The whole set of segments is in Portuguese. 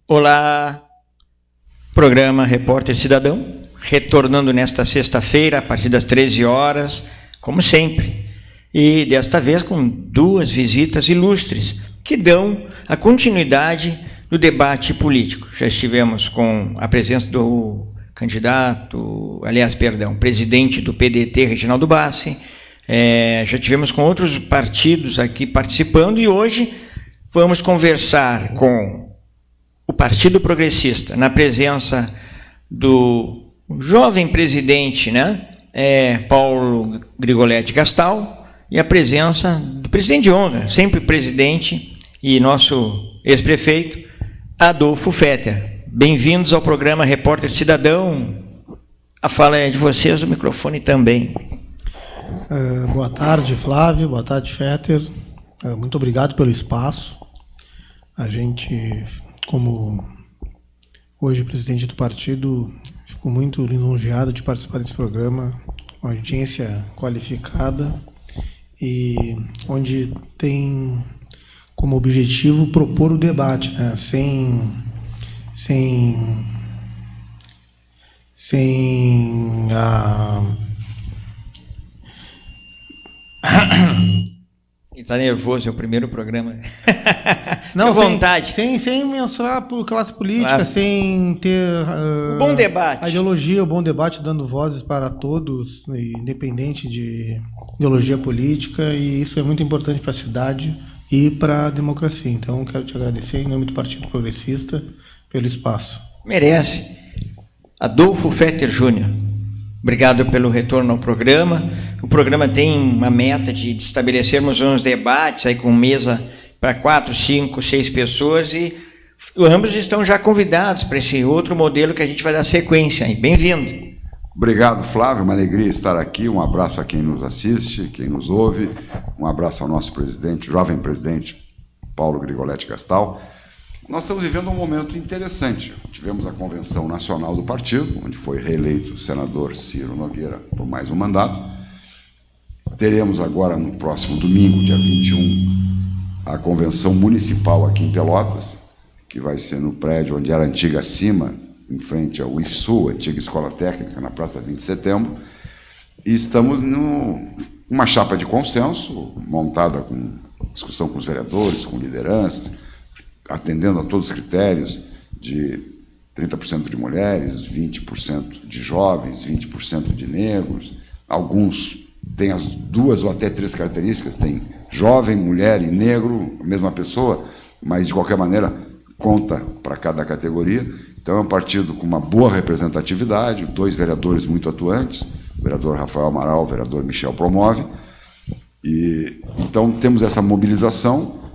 Olá, programa Repórter Cidadão, retornando nesta sexta-feira, a partir das 13 horas, como sempre, e desta vez com duas visitas ilustres, que dão a continuidade do debate político. Já estivemos com a presença do presidente do PDT, Reginaldo Bassi, já tivemos com outros partidos aqui participando, e hoje vamos conversar com o Partido Progressista, na presença do jovem presidente, Paulo Grigoletti Gastal, e a presença do presidente de honra, sempre presidente, e nosso ex-prefeito, Adolfo Fetter. Bem-vindos ao programa Repórter Cidadão. A fala é de vocês, o microfone também. Boa tarde, Flávio. Boa tarde, Fetter. Muito obrigado pelo espaço. A gente, como hoje presidente do partido, fico muito lisonjeado de participar desse programa, uma audiência qualificada e onde tem como objetivo propor o debate, sem Está nervoso, é o primeiro programa. Não, vontade. Sem mensurar por classe política, claro. Sem ter bom debate. A ideologia, o bom debate, dando vozes para todos, independente de ideologia política, e isso é muito importante para a cidade e para a democracia. Então, quero te agradecer em nome do Partido Progressista pelo espaço. Merece. Adolfo Fetter Júnior. Obrigado pelo retorno ao programa. O programa tem uma meta de estabelecermos uns debates aí com mesa para 4, 5, 6 pessoas, e ambos estão já convidados para esse outro modelo que a gente vai dar sequência. Bem-vindo. Obrigado, Flávio. Uma alegria estar aqui. Um abraço a quem nos assiste, quem nos ouve. Um abraço ao nosso presidente, jovem presidente, Paulo Grigoletti Gastal. Nós estamos vivendo um momento interessante. Tivemos a convenção nacional do partido, onde foi reeleito o senador Ciro Nogueira por mais um mandato. Teremos agora, no próximo domingo, dia 21, a convenção municipal aqui em Pelotas, que vai ser no prédio onde era a antiga CIMA, em frente ao IFSU, antiga Escola Técnica, na Praça 20 de Setembro. E estamos numa chapa de consenso, montada com discussão com os vereadores, com lideranças, atendendo a todos os critérios de 30% de mulheres, 20% de jovens, 20% de negros. Alguns têm as 2 ou até 3 características, tem jovem, mulher e negro, a mesma pessoa, mas, de qualquer maneira, conta para cada categoria. Então, é um partido com uma boa representatividade, 2 vereadores muito atuantes, o vereador Rafael Amaral, o vereador Michel Promove. E, então, temos essa mobilização.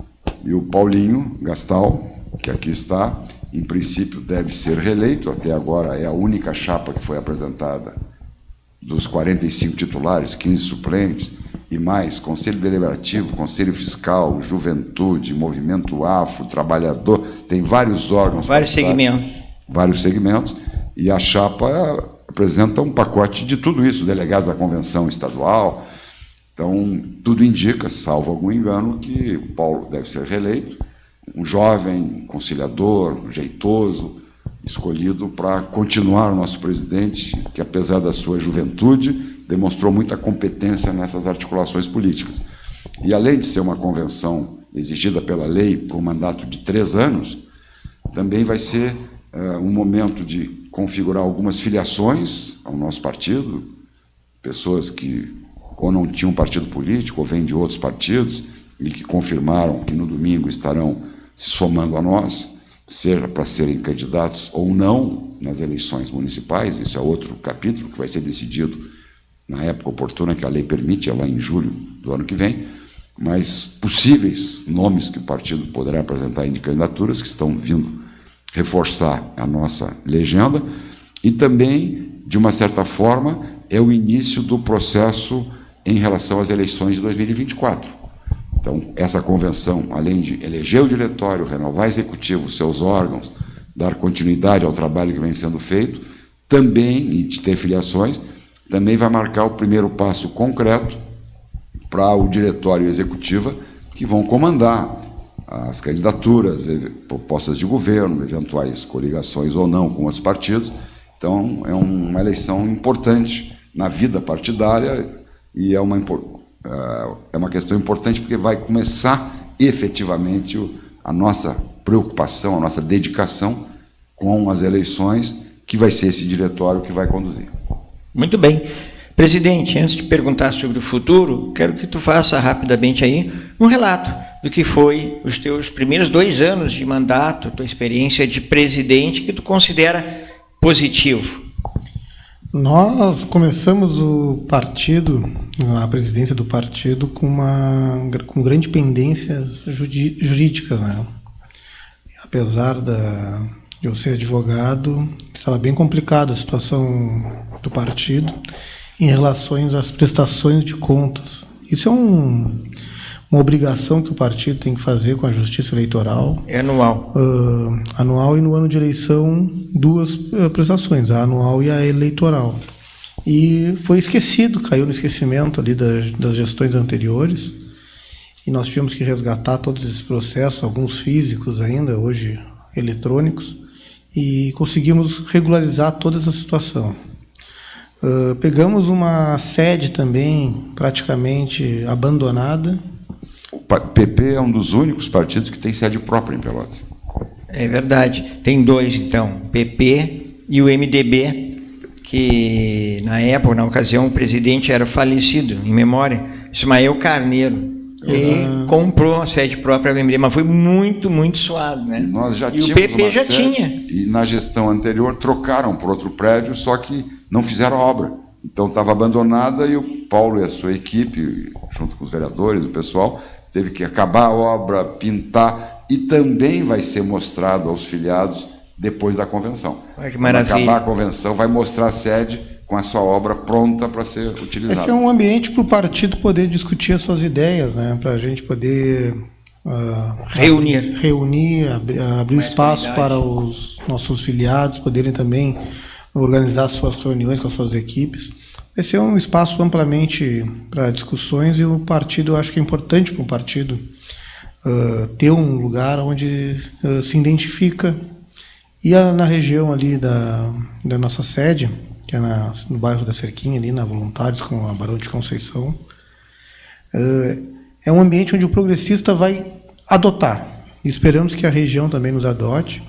E o Paulinho Gastal, que aqui está, em princípio deve ser reeleito. Até agora é a única chapa que foi apresentada dos 45 titulares, 15 suplentes e mais Conselho Deliberativo, Conselho Fiscal, Juventude, Movimento Afro, Trabalhador, tem vários órgãos. Vários segmentos. Vários segmentos, e a chapa apresenta um pacote de tudo isso, delegados da Convenção Estadual. Então, tudo indica, salvo algum engano, que o Paulo deve ser reeleito, um jovem, conciliador, jeitoso, escolhido para continuar o nosso presidente, que, apesar da sua juventude, demonstrou muita competência nessas articulações políticas. E, além de ser uma convenção exigida pela lei por um mandato de 3 anos, também vai ser um momento de configurar algumas filiações ao nosso partido, pessoas que ou não tinham partido político, ou vêm de outros partidos, e que confirmaram que no domingo estarão se somando a nós, seja para serem candidatos ou não nas eleições municipais. Isso é outro capítulo que vai ser decidido na época oportuna que a lei permite, é lá em julho do ano que vem, mas possíveis nomes que o partido poderá apresentar em candidaturas, que estão vindo reforçar a nossa legenda, e também, de uma certa forma, é o início do processo em relação às eleições de 2024. Então, essa convenção, além de eleger o diretório, renovar o executivo, seus órgãos, dar continuidade ao trabalho que vem sendo feito, também, e de ter filiações, também vai marcar o primeiro passo concreto para o diretório e executiva que vão comandar as candidaturas, propostas de governo, eventuais coligações ou não com outros partidos. Então, é uma eleição importante na vida partidária e é uma questão importante porque vai começar efetivamente a nossa preocupação, a nossa dedicação com as eleições, que vai ser esse diretório que vai conduzir. Muito bem. Presidente, antes de perguntar sobre o futuro, quero que tu faça rapidamente aí um relato do que foi os teus primeiros 2 anos de mandato, tua experiência de presidente, que tu considera positivo. Nós começamos o partido, a presidência do partido, com grandes pendências jurídicas, né? Apesar de eu ser advogado, estava bem complicada a situação do partido em relação às prestações de contas. Isso é uma obrigação que o partido tem que fazer com a Justiça Eleitoral. É anual. Anual, e no ano de eleição, 2 prestações, a anual e a eleitoral. E foi esquecido, caiu no esquecimento ali das gestões anteriores, e nós tivemos que resgatar todos esses processos, alguns físicos ainda, hoje eletrônicos, e conseguimos regularizar toda essa situação. Pegamos uma sede também praticamente abandonada. O PP é um dos únicos partidos que tem sede própria em Pelotas. É verdade. Tem 2, então, PP e o MDB, que na época, na ocasião, o presidente era falecido, em memória, Ismael Carneiro. E comprou a sede própria do MDB, mas foi muito, muito suado, né? Nós já tínhamos o PP uma já sede, tinha. E na gestão anterior trocaram por outro prédio, só que não fizeram a obra. Então estava abandonada e o Paulo e a sua equipe, junto com os vereadores, o pessoal, teve que acabar a obra, pintar, e também vai ser mostrado aos filiados depois da convenção. Olha que maravilha. Quando acabar a convenção, vai mostrar a sede com a sua obra pronta para ser utilizada. Esse é um ambiente para o partido poder discutir as suas ideias, né? Para a gente poder reunir, abrir espaço para os nossos filiados poderem também organizar suas reuniões com as suas equipes. Esse é um espaço amplamente para discussões, e o partido, eu acho que é importante para o partido ter um lugar onde se identifica. E na região ali da nossa sede, que é no bairro da Cerquinha, ali na Voluntários, com a Barão de Conceição, é um ambiente onde o progressista vai adotar. E esperamos que a região também nos adote,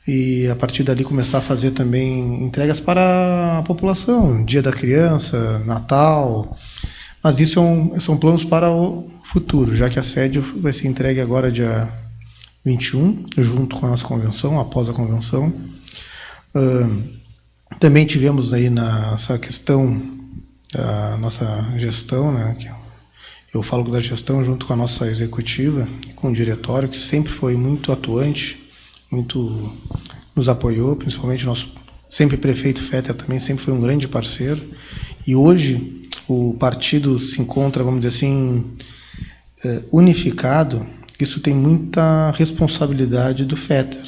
e a partir dali começar a fazer também entregas para a população, Dia da Criança, Natal. Mas isso são planos para o futuro, já que a sede vai ser entregue agora dia 21, junto com a nossa convenção, após a convenção. Também tivemos aí nessa questão da nossa gestão, né, que eu falo da gestão junto com a nossa executiva e com o diretório, que sempre foi muito atuante, muito nos apoiou, principalmente o nosso sempre prefeito Fetter também sempre foi um grande parceiro. E hoje o partido se encontra, vamos dizer assim, unificado. Isso tem muita responsabilidade do Fetter,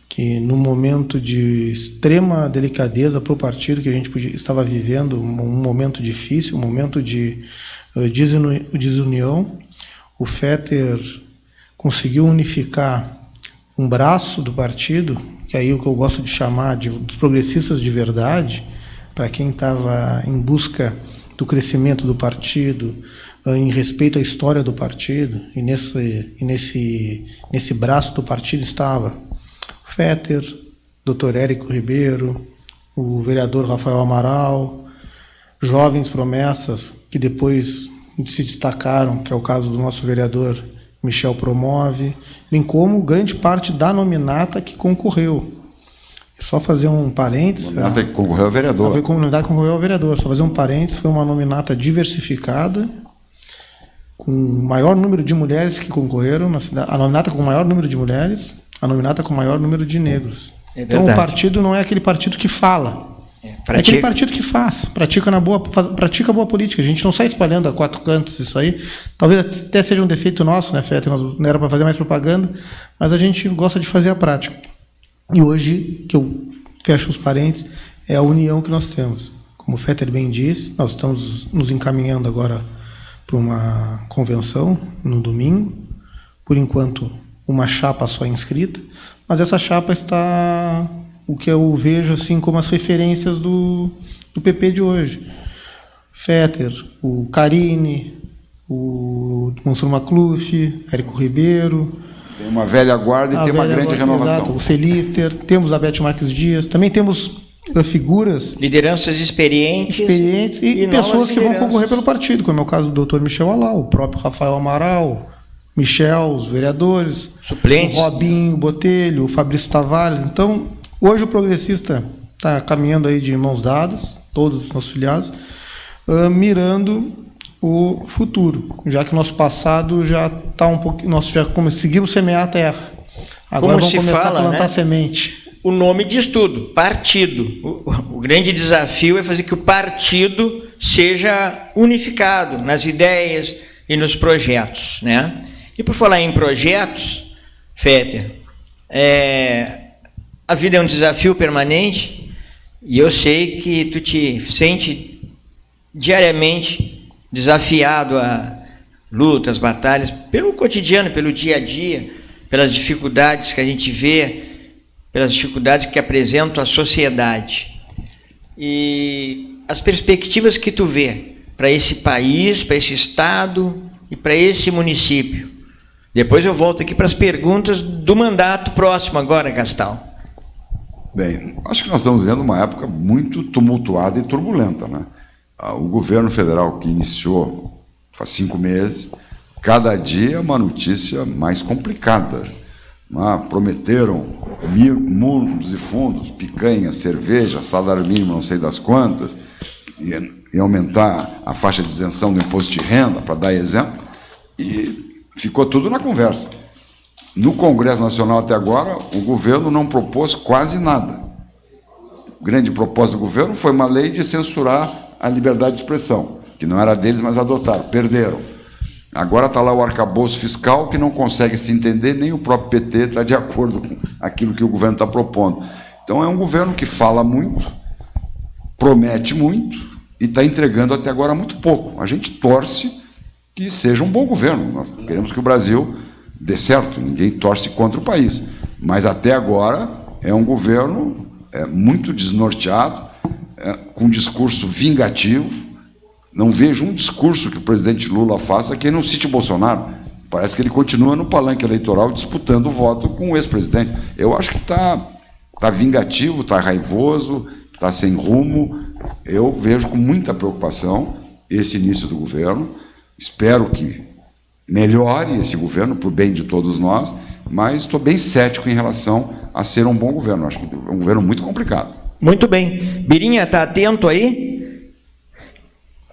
que no momento de extrema delicadeza para o partido, que a gente estava vivendo um momento difícil, um momento de desunião, o Fetter conseguiu unificar um braço do partido, que é aí o que eu gosto de chamar dos progressistas de verdade, para quem estava em busca do crescimento do partido, em respeito à história do partido, e nesse braço do partido estava o Fetter, Dr. Érico Ribeiro, o vereador Rafael Amaral, jovens promessas que depois se destacaram, que é o caso do nosso vereador Michel Promove, bem como grande parte da nominata que concorreu. Só fazer um parênteses... A nominata que concorreu ao vereador. A comunidade concorreu ao vereador. Só fazer um parênteses, foi uma nominata diversificada, com o maior número de mulheres que concorreram na cidade, a nominata com o maior número de mulheres, a nominata com o maior número de negros. Então o partido não é aquele partido que fala, é aquele partido que faz, pratica boa política. A gente não sai espalhando a 4 cantos isso aí. Talvez até seja um defeito nosso, né, Fetter? Nós não era para fazer mais propaganda, mas a gente gosta de fazer a prática. E hoje, que eu fecho os parênteses, é a união que nós temos. Como o Fetter bem disse, nós estamos nos encaminhando agora para uma convenção no domingo. Por enquanto, uma chapa só inscrita, mas essa chapa está, o que eu vejo assim como as referências do PP de hoje. Fetter, o Carine, o Mansur Macluf, Érico Ribeiro. Tem uma velha guarda e tem uma grande renovação. Exato, o Celister, temos a Beth Marques Dias, também temos figuras... Lideranças experientes e pessoas que vão concorrer pelo partido, como é o caso do Dr. Michel Alau, o próprio Rafael Amaral, Michel, os vereadores, suplentes, o Robinho Botelho, o Fabrício Tavares. Então, hoje o progressista está caminhando aí de mãos dadas, todos os nossos filiados, mirando o futuro, já que nosso passado já está um pouquinho, nós já conseguimos semear a terra. Agora vamos começar a plantar semente. O nome diz tudo, partido. O grande desafio é fazer que o partido seja unificado nas ideias e nos projetos, né? E por falar em projetos, Fetter, a vida é um desafio permanente e eu sei que tu te sente diariamente desafiado a lutas, batalhas, pelo cotidiano, pelo dia a dia, pelas dificuldades que a gente vê, pelas dificuldades que apresenta a sociedade. E as perspectivas que tu vê para esse país, para esse estado e para esse município. Depois eu volto aqui para as perguntas do mandato próximo agora, Gastal. Bem, acho que nós estamos vivendo uma época muito tumultuada e turbulenta, né? O governo federal que iniciou faz 5 meses, cada dia é uma notícia mais complicada. Prometeram mundos e fundos, picanha, cerveja, salário mínimo não sei das quantas, e aumentar a faixa de isenção do imposto de renda, para dar exemplo, e ficou tudo na conversa. No Congresso Nacional até agora, o governo não propôs quase nada. O grande propósito do governo foi uma lei de censurar a liberdade de expressão, que não era deles, mas adotaram, perderam. Agora está lá o arcabouço fiscal que não consegue se entender, nem o próprio PT está de acordo com aquilo que o governo está propondo. Então é um governo que fala muito, promete muito e está entregando até agora muito pouco. A gente torce que seja um bom governo. Nós queremos que o Brasil dê certo, ninguém torce contra o país. Mas até agora é um governo muito desnorteado, com um discurso vingativo. Não vejo um discurso que o presidente Lula faça que não cite Bolsonaro. Parece que ele continua no palanque eleitoral disputando o voto com o ex-presidente. Eu acho que está vingativo, está raivoso, está sem rumo. Eu vejo com muita preocupação esse início do governo. Espero que melhore esse governo para o bem de todos nós, mas estou bem cético em relação a ser um bom governo. Acho que é um governo muito complicado. Muito bem. Birinha, está atento aí?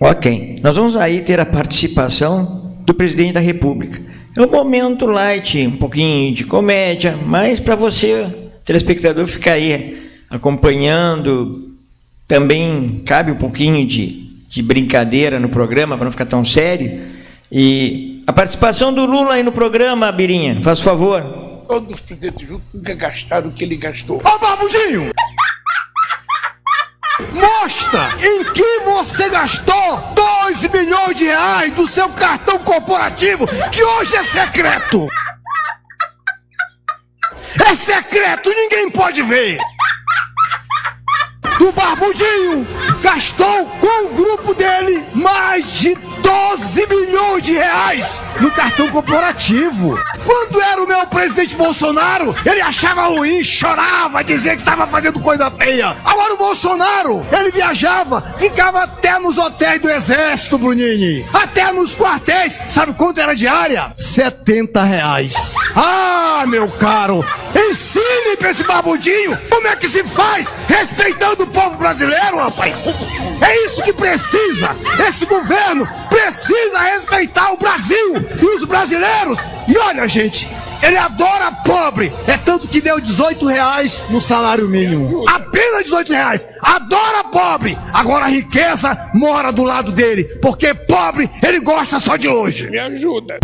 Ok. Nós vamos aí ter a participação do presidente da República. É um momento light, um pouquinho de comédia, mas para você, telespectador, ficar aí acompanhando, também cabe um pouquinho de brincadeira no programa, para não ficar tão sério. E a participação do Lula aí no programa, Birinha, faz favor. Todos os presidentes juntos nunca gastaram o que ele gastou. Ô, Barbudinho! Mostra em que você gastou 2 milhões de reais do seu cartão corporativo, que hoje é secreto. É secreto, ninguém pode ver. O Barbudinho gastou com o grupo dele mais de 12 milhões de reais no cartão corporativo. Quando era o meu presidente Bolsonaro, ele achava ruim, chorava, dizia que estava fazendo coisa feia. Agora o Bolsonaro, ele viajava, ficava até nos hotéis do Exército, Brunini, até nos quartéis. Sabe quanto era a diária? 70 reais. Ah, meu caro, ensine pra esse Barbudinho como é que se faz respeitando o povo brasileiro, rapaz. É isso que precisa. Esse governo precisa respeitar o Brasil e os brasileiros. E olha, gente, ele adora pobre. É tanto que deu 18 reais no salário mínimo. Apenas 18 reais. Adora pobre. Agora a riqueza mora do lado dele, porque pobre ele gosta só de hoje. Me ajuda.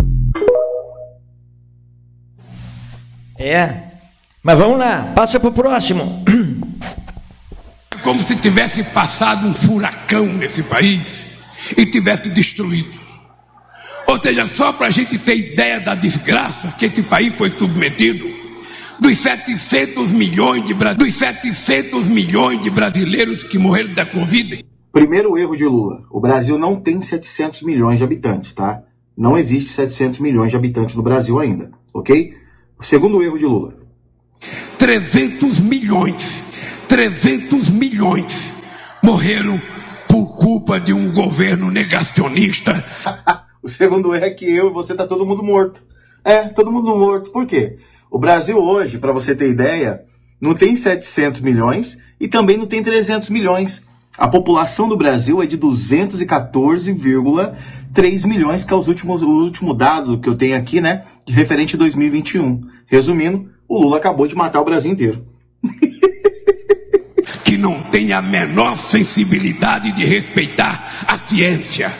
Mas vamos lá, passa para o próximo. Como se tivesse passado um furacão nesse país e tivesse destruído. Ou seja, só para a gente ter ideia da desgraça que esse país foi submetido, dos 700 milhões de brasileiros que morreram da Covid. Primeiro erro de Lula, o Brasil não tem 700 milhões de habitantes, tá? Não existe 700 milhões de habitantes no Brasil ainda, ok? O segundo erro de Lula. 300 milhões morreram por culpa de um governo negacionista. O segundo erro é que eu e você tá todo mundo morto. Todo mundo morto. Por quê? O Brasil hoje, para você ter ideia, não tem 700 milhões e também não tem 300 milhões. A população do Brasil é de 214,3 milhões, que é o último dado que eu tenho aqui, né? Referente a 2021. Resumindo, o Lula acabou de matar o Brasil inteiro. Que não tem a menor sensibilidade de respeitar a ciência.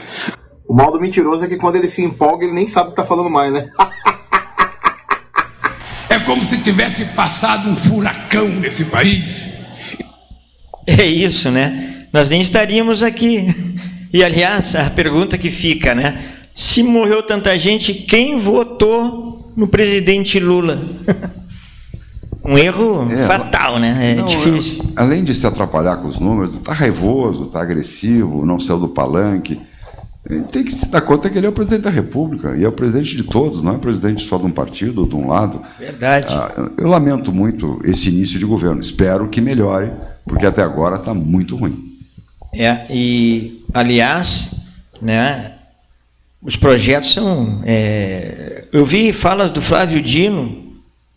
O mal do mentiroso é que quando ele se empolga, ele nem sabe o que tá falando mais, né? É como se tivesse passado um furacão nesse país. É isso, né? Nós nem estaríamos aqui. E, aliás, a pergunta que fica, né? Se morreu tanta gente, quem votou no presidente Lula? Um erro fatal, né? É difícil. Além de se atrapalhar com os números, está raivoso, está agressivo, não saiu do palanque. Ele tem que se dar conta que ele é o presidente da República, e é o presidente de todos, não é presidente só de um partido ou de um lado. Verdade. Eu lamento muito esse início de governo. Espero que melhore, porque até agora está muito ruim. E, aliás, né, os projetos são... eu vi falas do Flávio Dino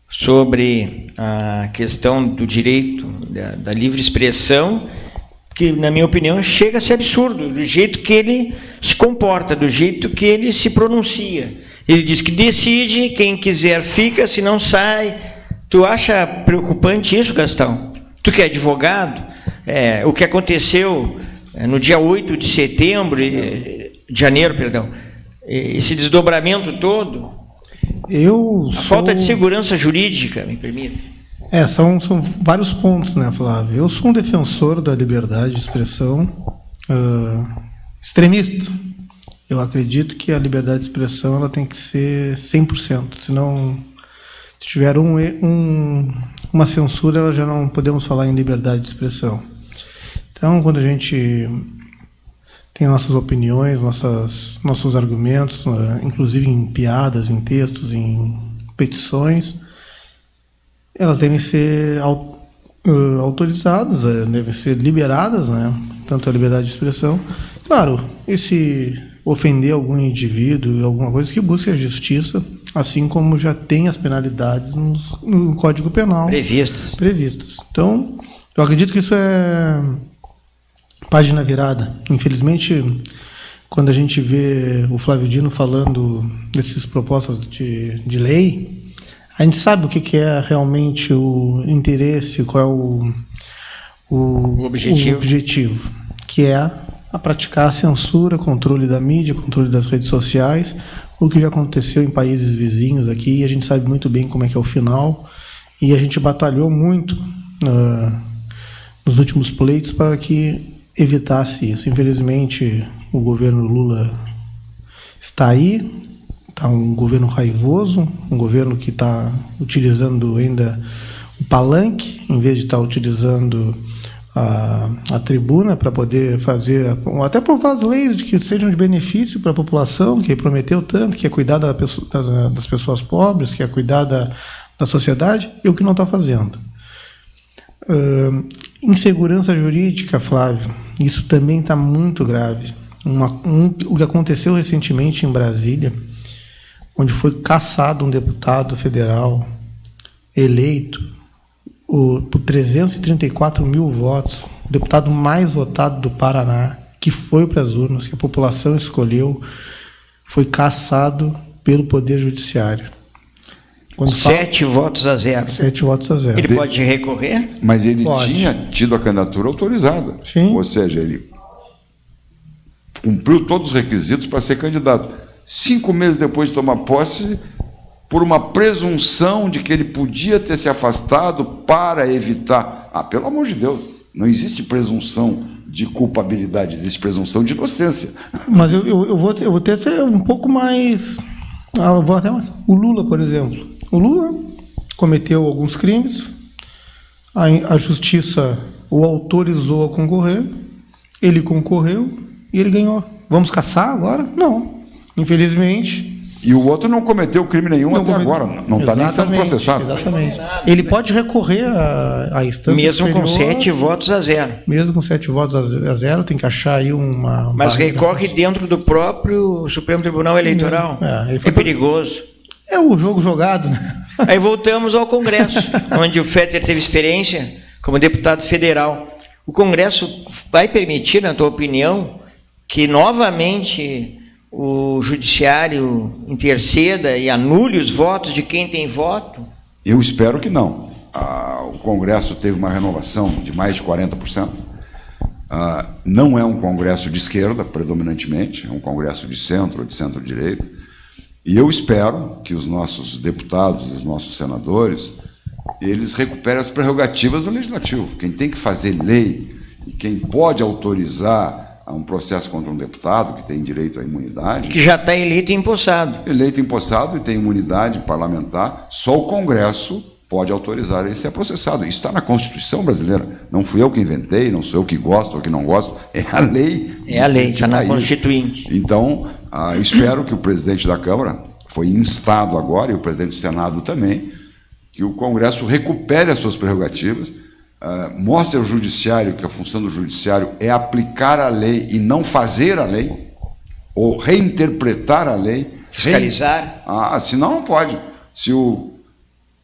sobre a questão do direito da livre expressão, que, na minha opinião, chega a ser absurdo, do jeito que ele se comporta, do jeito que ele se pronuncia. Ele diz que decide, quem quiser fica, se não sai. Tu acha preocupante isso, Gastão? Tu que é advogado, o que aconteceu no dia 8 de setembro, de janeiro, perdão, esse desdobramento todo, falta de segurança jurídica, me permita. São vários pontos, né, Flávio? Eu sou um defensor da liberdade de expressão extremista. Eu acredito que a liberdade de expressão ela tem que ser 100%. Senão, se tiver uma censura, já não podemos falar em liberdade de expressão. Então, quando a gente tem nossas opiniões, nossos argumentos, inclusive em piadas, em textos, em petições, elas devem ser autorizadas, devem ser liberadas, né? Tanto a liberdade de expressão. Claro, e se ofender algum indivíduo, alguma coisa, que busque a justiça, assim como já tem as penalidades no Código Penal. Previstas. Então, eu acredito que isso é página virada. Infelizmente, quando a gente vê o Flávio Dino falando dessas propostas de lei, a gente sabe o que é realmente o interesse, qual é o objetivo, que é a praticar a censura, controle da mídia, controle das redes sociais, o que já aconteceu em países vizinhos aqui, e a gente sabe muito bem como é que é o final, e a gente batalhou muito nos últimos pleitos para que evitasse isso. Infelizmente, o governo Lula está aí, está um governo raivoso, um governo que está utilizando ainda o palanque, em vez de estar utilizando a tribuna para poder fazer, até aprovar as leis de que sejam de benefício para a população, que prometeu tanto, que é cuidar das pessoas pobres, que é cuidar da sociedade, e o que não está fazendo. Insegurança jurídica, Flávio, isso também está muito grave. O que aconteceu recentemente em Brasília, onde foi cassado um deputado federal eleito por 334 mil votos, o deputado mais votado do Paraná, que foi para as urnas, que a população escolheu, foi cassado pelo Poder Judiciário. 7 votos a 0. 7 votos a 0. Ele pode recorrer? Mas ele tinha tido a candidatura autorizada. Sim. Ou seja, ele cumpriu todos os requisitos para ser candidato. 5 meses depois de tomar posse, por uma presunção de que ele podia ter se afastado para evitar... pelo amor de Deus, não existe presunção de culpabilidade, existe presunção de inocência. Mas eu vou ter que ser um pouco mais... eu vou até mais. O Lula, por exemplo. O Lula cometeu alguns crimes, a justiça o autorizou a concorrer, ele concorreu e ele ganhou. Vamos caçar agora? Não. Infelizmente... E o outro não cometeu crime nenhum até agora, não está nem sendo processado. Exatamente. Ele pode recorrer à instância mesmo superior, com 7 votos a 0. Mesmo com 7 votos a 0, tem que achar aí uma... Mas recorre dentro do próprio Supremo Tribunal Eleitoral. É perigoso. É o jogo jogado, né? Aí voltamos ao Congresso, onde o Fetter teve experiência como deputado federal. O Congresso vai permitir, na tua opinião, que novamente o judiciário interceda e anule os votos de quem tem voto? Eu espero que não. O Congresso teve uma renovação de mais de 40%. Não é um Congresso de esquerda, predominantemente, é um Congresso de centro ou de centro-direita. E eu espero que os nossos deputados, os nossos senadores, eles recuperem as prerrogativas do Legislativo. Quem tem que fazer lei e quem pode autorizar um processo contra um deputado que tem direito à imunidade... Que já está eleito e empossado. Eleito e empossado e tem imunidade parlamentar, só o Congresso pode autorizar ele ser processado. Isso está na Constituição brasileira. Não fui eu que inventei, não sou eu que gosto ou que não gosto, é a lei. É a lei, está na Constituinte. Então, eu espero que o presidente da Câmara, foi instado agora, e o presidente do Senado também, que o Congresso recupere as suas prerrogativas, mostre ao Judiciário que a função do Judiciário é aplicar a lei e não fazer a lei, ou reinterpretar a lei. Fiscalizar. Senão não pode. Se o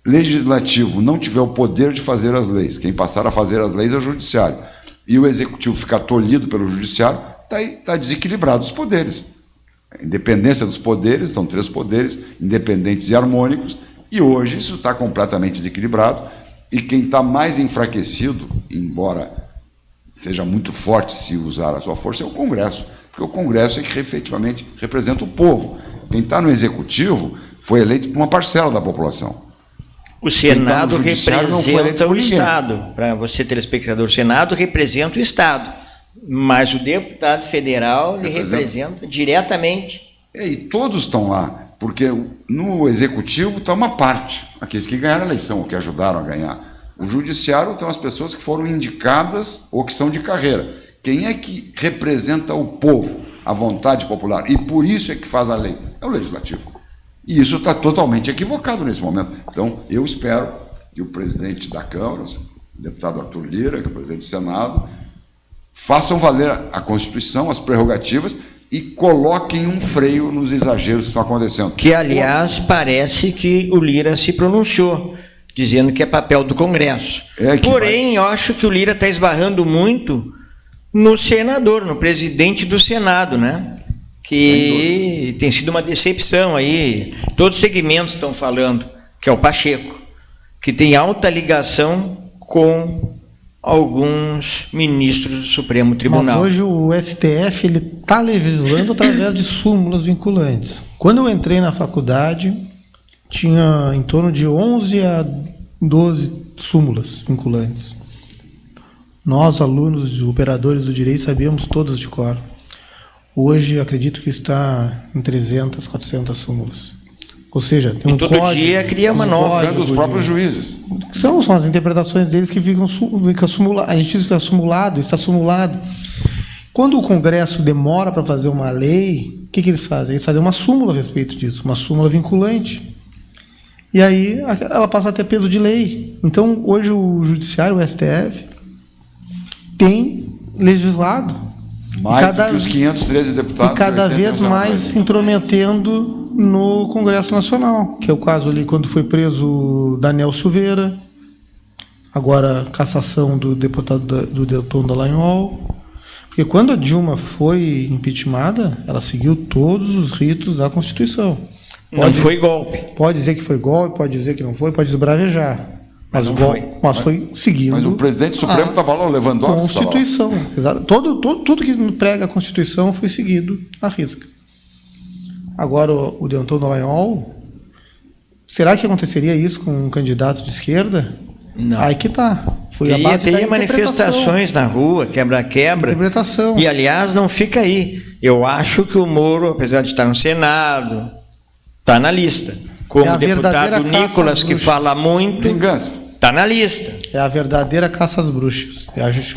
Legislativo não tiver o poder de fazer as leis, quem passar a fazer as leis é o Judiciário, e o Executivo ficar tolhido pelo Judiciário, está desequilibrado os poderes. A independência dos poderes, são 3 poderes, independentes e harmônicos, e hoje isso está completamente desequilibrado. E quem está mais enfraquecido, embora seja muito forte se usar a sua força, é o Congresso, porque o Congresso é que efetivamente representa o povo. Quem está no Executivo foi eleito por uma parcela da população. O Senado representa o Estado. Para você, telespectador, o Senado representa o Estado, mas o deputado federal ele representa diretamente. E todos estão lá. Porque no Executivo está uma parte, aqueles que ganharam a eleição, ou que ajudaram a ganhar. O Judiciário estão as pessoas que foram indicadas ou que são de carreira. Quem é que representa o povo, a vontade popular? E por isso é que faz a lei. É o Legislativo. E isso está totalmente equivocado nesse momento. Então, eu espero que o presidente da Câmara, o deputado Arthur Lira, que é o presidente do Senado, façam valer a Constituição, as prerrogativas, e coloquem um freio nos exageros que estão acontecendo. Que, aliás, parece que o Lira se pronunciou, dizendo que é papel do Congresso. Porém, eu acho que o Lira está esbarrando muito no senador, no presidente do Senado, né? Que tem sido uma decepção aí. Todos os segmentos estão falando, que é o Pacheco, que tem alta ligação com alguns ministros do Supremo Tribunal. Mas hoje o STF está legislando através de súmulas vinculantes. Quando eu entrei na faculdade, tinha em torno de 11 a 12 súmulas vinculantes. Nós, alunos, operadores do direito, sabíamos todas de cor. Hoje, acredito que está em 300, 400 súmulas. Ou seja, tem um todo código, dia cria uma nova. Os próprios juízes. São as interpretações deles que ficam simuladas. A gente diz que está simulado. Quando o Congresso demora para fazer uma lei, o que eles fazem? Eles fazem uma súmula a respeito disso, uma súmula vinculante. E aí ela passa a ter peso de lei. Então, hoje o Judiciário, o STF, tem legislado. Mais do que os 513 deputados. E cada vez mais se intrometendo no Congresso Nacional, que é o caso ali quando foi preso Daniel Silveira, agora a cassação do deputado do Deltan Dallagnol. Porque quando a Dilma foi impeachmentada, ela seguiu todos os ritos da Constituição. Não foi golpe. Pode dizer que foi golpe, pode dizer que não foi, pode esbravejar. Mas foi seguindo. Mas o presidente Supremo estava lá, o Lewandowski. Constituição. Exato. Tudo que prega a Constituição foi seguido à risca. Agora, o Deltan Dallagnol, será que aconteceria isso com um candidato de esquerda? Não. Aí que está. Foi a base da teria manifestações na rua, quebra-quebra. Interpretação. E, aliás, não fica aí. Eu acho que o Moro, apesar de estar no Senado, está na lista. Como o deputado Nicolas, que fala muito, está na lista. É a verdadeira caça às bruxas.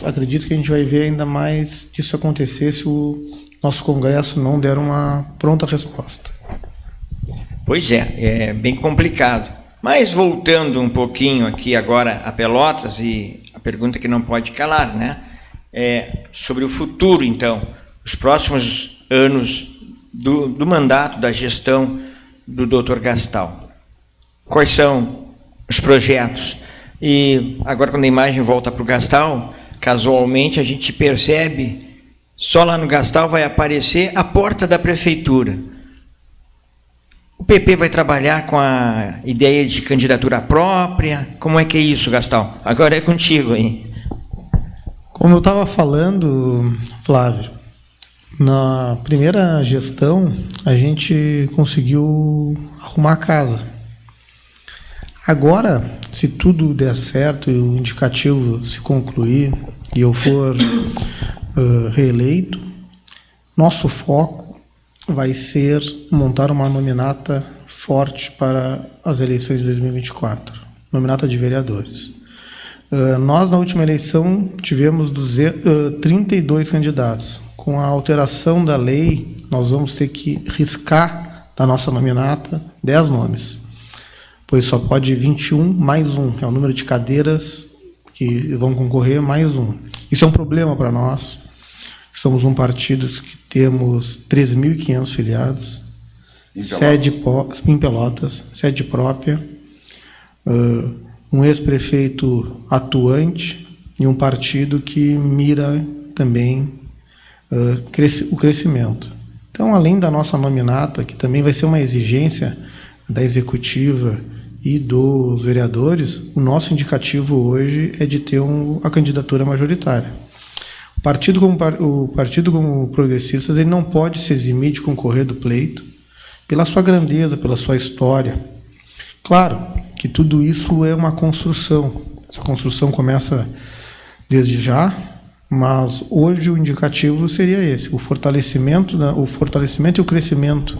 Acredito que a gente vai ver ainda mais disso acontecer se o nosso Congresso não der uma pronta resposta. Pois é bem complicado. Mas voltando um pouquinho aqui agora a Pelotas, e a pergunta que não pode calar, né? Sobre o futuro, então, os próximos anos do mandato, da gestão do Dr. Gastal. Quais são os projetos? E agora, quando a imagem volta para o Gastal, casualmente a gente percebe, só lá no Gastal vai aparecer a porta da prefeitura. O PP vai trabalhar com a ideia de candidatura própria? Como é que é isso, Gastal? Agora é contigo aí. Como eu estava falando, Flávio, na primeira gestão a gente conseguiu arrumar a casa. Agora, se tudo der certo e o indicativo se concluir e eu for reeleito, nosso foco vai ser montar uma nominata forte para as eleições de 2024, nominata de vereadores. Nós, na última eleição, tivemos 32 candidatos. Com a alteração da lei, nós vamos ter que riscar da nossa nominata 10 nomes, pois só pode 21 mais um, é o número de cadeiras que vão concorrer mais um. Isso é um problema para nós. Somos um partido que temos 13.500 filiados, em Pelotas, sede própria, um ex-prefeito atuante e um partido que mira também o crescimento. Então, além da nossa nominata, que também vai ser uma exigência da executiva e dos vereadores, o nosso indicativo hoje é de ter a candidatura majoritária. O partido como Progressistas, ele não pode se eximir de concorrer do pleito pela sua grandeza, pela sua história. Claro que tudo isso é uma construção. Essa construção começa desde já, mas hoje o indicativo seria esse: o fortalecimento e o crescimento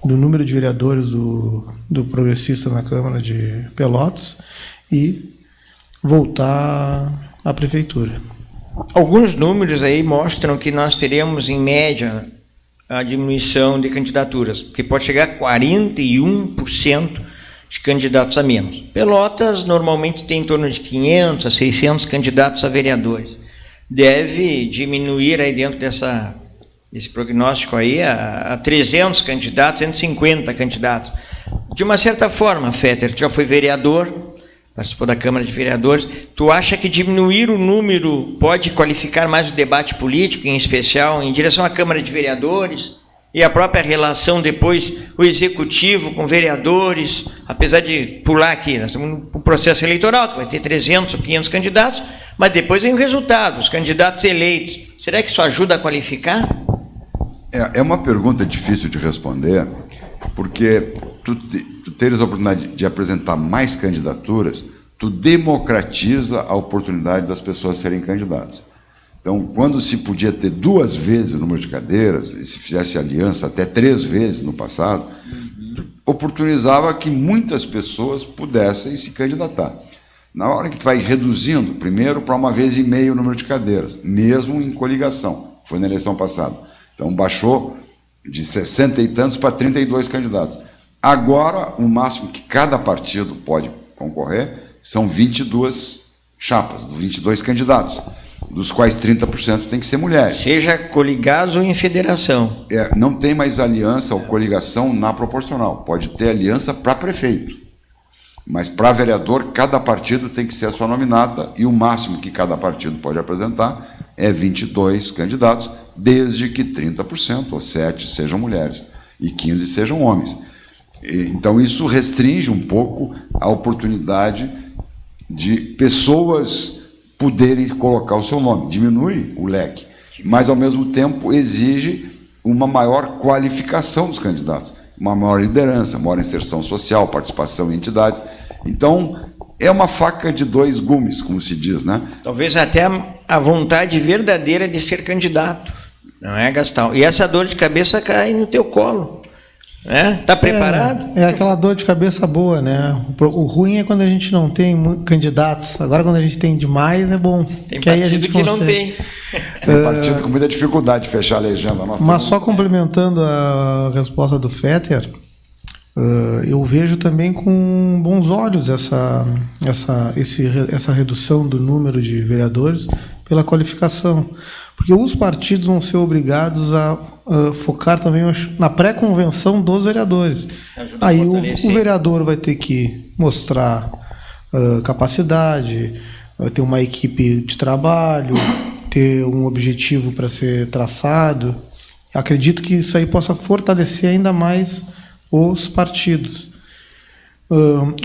do número de vereadores do Progressista na Câmara de Pelotas e voltar à prefeitura. Alguns números aí mostram que nós teremos, em média, a diminuição de candidaturas, que pode chegar a 41% de candidatos a menos. Pelotas normalmente tem em torno de 500 a 600 candidatos a vereadores. Deve diminuir aí dentro desse prognóstico aí a 300 candidatos, 150 candidatos. De uma certa forma, Fetter, tu já foi vereador, participou da Câmara de Vereadores, tu acha que diminuir o número pode qualificar mais o debate político, em especial em direção à Câmara de Vereadores, e a própria relação depois, o Executivo com vereadores, apesar de pular aqui, nós estamos no processo eleitoral, que vai ter 300 ou 500 candidatos, mas depois vem o resultado, os candidatos eleitos. Será que isso ajuda a qualificar? É uma pergunta difícil de responder, porque tu teres a oportunidade de apresentar mais candidaturas, tu democratiza a oportunidade das pessoas serem candidatos. Então, quando se podia ter 2 vezes o número de cadeiras, e se fizesse aliança até 3 vezes no passado, oportunizava que muitas pessoas pudessem se candidatar. Na hora que tu vai reduzindo, primeiro para 1,5 vezes o número de cadeiras, mesmo em coligação, foi na eleição passada. Então, baixou de 60 e tantos para 32 candidatos. Agora, o máximo que cada partido pode concorrer são 22 chapas, 22 candidatos, dos quais 30% tem que ser mulheres. Seja coligados ou em federação. Não tem mais aliança ou coligação na proporcional. Pode ter aliança para prefeito. Mas para vereador, cada partido tem que ser a sua nominata e o máximo que cada partido pode apresentar é 22 candidatos, desde que 30% ou 7% sejam mulheres e 15% sejam homens. Então, isso restringe um pouco a oportunidade de pessoas poderem colocar o seu nome, diminui o leque, mas, ao mesmo tempo, exige uma maior qualificação dos candidatos, uma maior liderança, maior inserção social, participação em entidades. Então, é uma faca de dois gumes, como se diz, né? Talvez até a vontade verdadeira de ser candidato, não é, Gastão? E essa dor de cabeça cai no teu colo, né? Tá preparado? É aquela dor de cabeça boa, né? O ruim é quando a gente não tem candidatos. Agora, quando a gente tem demais, é bom. Tem que aí a partido gente que não consegue. tem. Tem partido com muita dificuldade de fechar a legenda. Mas só complementando a resposta do Fetter, eu vejo também com bons olhos essa redução do número de vereadores pela qualificação. Porque os partidos vão ser obrigados a focar também na pré-convenção dos vereadores. Aí o vereador vai ter que mostrar capacidade, ter uma equipe de trabalho, ter um objetivo para ser traçado. Acredito que isso aí possa fortalecer ainda mais os partidos.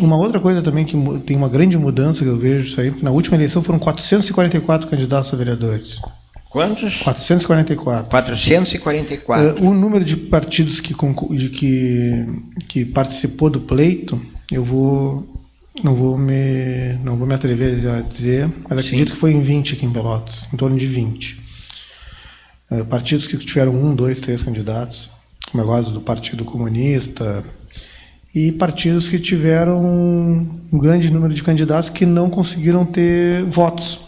Uma outra coisa também que tem uma grande mudança que eu vejo isso aí, porque na última eleição foram 444 candidatos a vereadores. Quantos? 444. 444. O número de partidos que participou do pleito, não vou me atrever a dizer, mas acredito que foi em 20 aqui em Pelotas, em torno de 20. Partidos que tiveram 1, 2, 3 candidatos, como é o caso do Partido Comunista, e partidos que tiveram um grande número de candidatos que não conseguiram ter votos.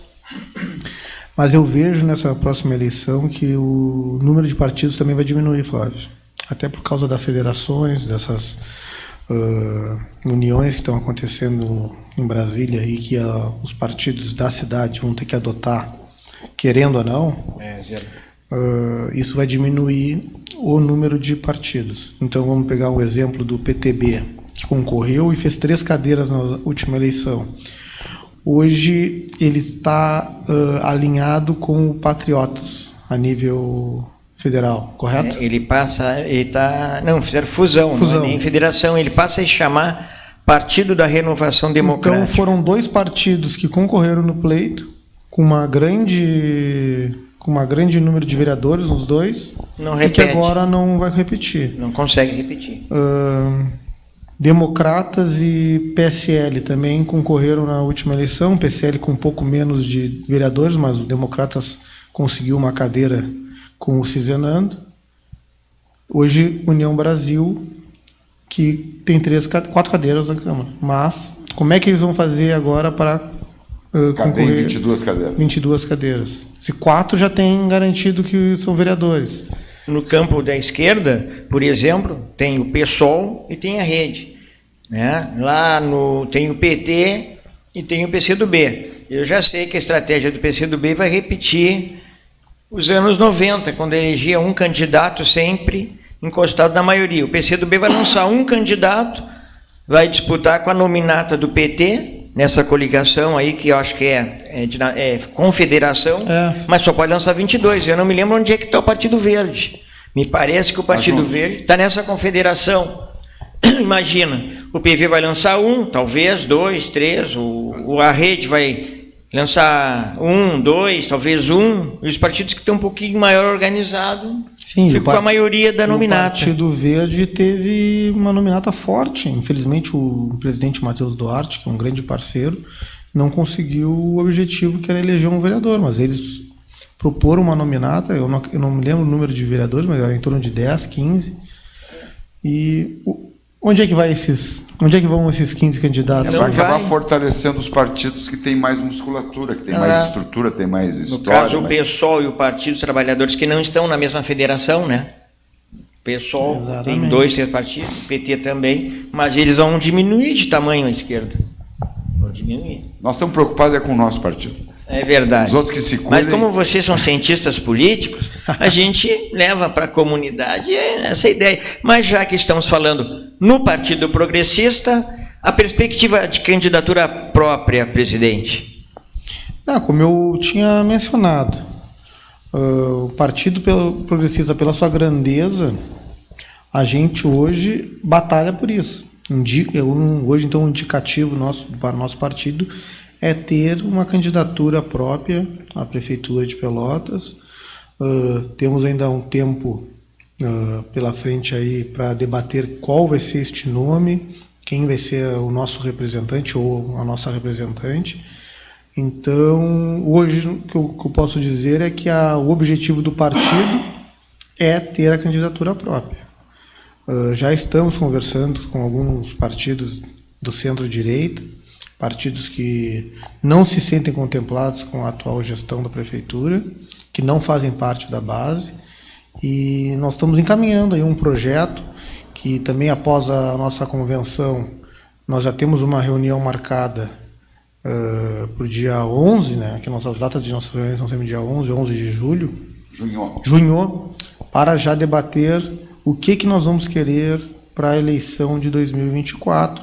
Mas eu vejo nessa próxima eleição que o número de partidos também vai diminuir, Flávio. Até por causa das federações, dessas uniões que estão acontecendo em Brasília e que os partidos da cidade vão ter que adotar, querendo ou não. Isso vai diminuir o número de partidos. Então vamos pegar o exemplo do PTB, que concorreu e fez 3 cadeiras na última eleição. Hoje ele está alinhado com o Patriotas a nível federal, correto? Fizeram fusão, não é nem federação, ele passa a chamar Partido da Renovação Democrática. Então foram 2 partidos que concorreram no pleito, com uma grande número de vereadores, os 2, e que agora não vai repetir. Não consegue repetir. Democratas e PSL também concorreram na última eleição, PSL com um pouco menos de vereadores, mas o Democratas conseguiu uma cadeira com o Cizenando. Hoje, União Brasil, que tem 4 cadeiras na Câmara. Mas, como é que eles vão fazer agora para concorrer? 22 cadeiras. 22 cadeiras. Se 4 já tem garantido que são vereadores. No campo da esquerda, por exemplo, tem o PSOL e tem a Rede. Né? Tem o PT e tem o PCdoB. Eu já sei que a estratégia do PCdoB vai repetir os anos 90, quando elegia um candidato sempre encostado na maioria. O PCdoB vai lançar um candidato, vai disputar com a nominata do PT, nessa coligação aí, que eu acho que é confederação, mas só pode lançar 22. Eu não me lembro onde é que está o Partido Verde. Me parece que o Partido Verde está nessa confederação. Imagina, o PV vai lançar 1, talvez 2, 3, a Rede vai lançar 1, 2, talvez 1, e os partidos que estão um pouquinho maior organizados ficam com a maioria da nominata. O Partido Verde teve uma nominata forte. Infelizmente, o presidente Matheus Duarte, que é um grande parceiro, não conseguiu o objetivo que era eleger um vereador, mas eles proporam uma nominata, eu não me lembro o número de vereadores, mas era em torno de 10, 15, e onde é que vão esses 15 candidatos? Vai acabar fortalecendo os partidos que têm mais musculatura, que têm mais estrutura, têm mais história. No caso, o PSOL e o Partido dos Trabalhadores, que não estão na mesma federação, né? O PSOL tem 2, 3 partidos, o PT também, mas eles vão diminuir de tamanho à esquerda. Vão diminuir. Nós estamos preocupados com o nosso partido. É verdade. Os outros que se cuidem. Mas como vocês são cientistas políticos, a gente leva para a comunidade essa ideia. Mas já que estamos falando no Partido Progressista, a perspectiva de candidatura própria, presidente? Como eu tinha mencionado, o Partido Progressista, pela sua grandeza, a gente hoje batalha por isso. Hoje, então, um indicativo para o nosso partido é ter uma candidatura própria à Prefeitura de Pelotas. Temos ainda um tempo pela frente aí para debater qual vai ser este nome, quem vai ser o nosso representante ou a nossa representante. Então, hoje, o que eu posso dizer é que o objetivo do partido é ter a candidatura própria. Já estamos conversando com alguns partidos do centro-direita, partidos que não se sentem contemplados com a atual gestão da prefeitura, que não fazem parte da base, e nós estamos encaminhando aí um projeto que também, após a nossa convenção, nós já temos uma reunião marcada para o dia 11, né, que nossas datas de nossas reuniões são sempre dia 11 de julho, junho, para já debater o que nós vamos querer para a eleição de 2024,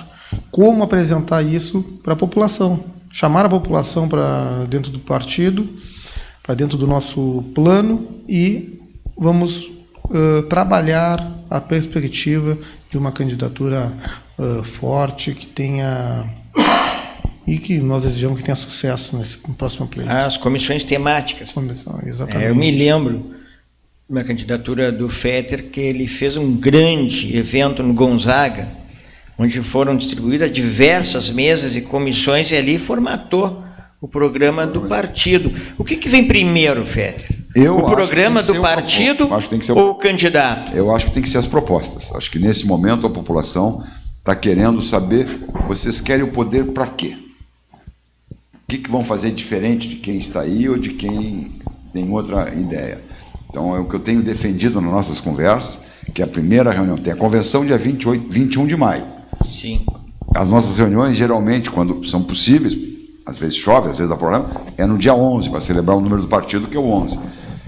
como apresentar isso para a população, chamar a população para dentro do partido, para dentro do nosso plano, e vamos trabalhar a perspectiva de uma candidatura forte, que tenha, e que nós desejamos que tenha sucesso nesse próximo pleito. As comissões temáticas. Exatamente. Eu me lembro da candidatura do Fetter, que ele fez um grande evento no Gonzaga, onde foram distribuídas diversas mesas e comissões, e ali formatou o programa do partido. O que vem primeiro, Fetter? O programa do partido ou o candidato? Eu acho que tem que ser as propostas. Acho que nesse momento a população está querendo saber, vocês querem o poder para quê? O que vão fazer diferente de quem está aí ou de quem tem outra ideia? Então, é o que eu tenho defendido nas nossas conversas, que a primeira reunião tem a convenção dia 21 de maio. Sim. As nossas reuniões, geralmente, quando são possíveis, às vezes chove, às vezes dá problema, é no dia 11, para celebrar o número do partido, que é o 11.